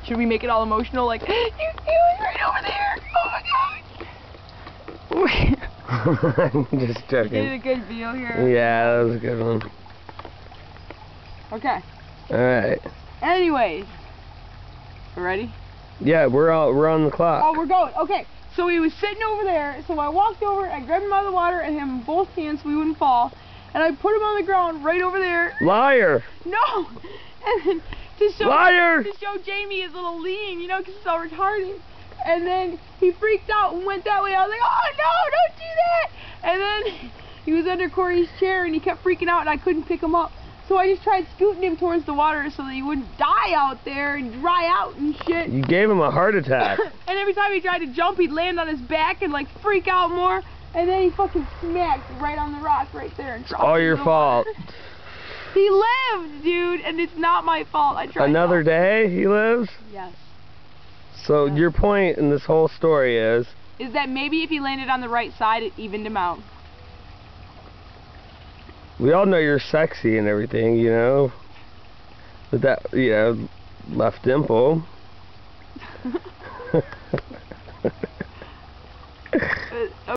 Should we make it all emotional? Like, he was right over there. Oh my god. I'm just joking. Get a good view here. Yeah, that was a good one. Okay. Alright. Anyways. Ready? Yeah, we're on the clock. Oh, we're going. Okay. So he was sitting over there. So I walked over, I grabbed him out of the water and him in both hands so we wouldn't fall. And I put him on the ground right over there. Liar! No! And then to show Jamie his little lean, you know, because he's so retarded. And then he freaked out and went that way. I was like, oh no, don't do that! And then he was under Corey's chair and he kept freaking out and I couldn't pick him up. So I just tried scooting him towards the water so that he wouldn't die out there and dry out and shit. You gave him a heart attack. And every time he tried to jump, he'd land on his back and like freak out more. And then he fucking smacked right on the rock right there and dropped. All your fault. He lived, dude, and it's not my fault. I tried. Another day he lives? Yes. So your point in this whole story is that maybe if he landed on the right side, it evened him out. We all know you're sexy and everything, you know. But that, you know, left dimple.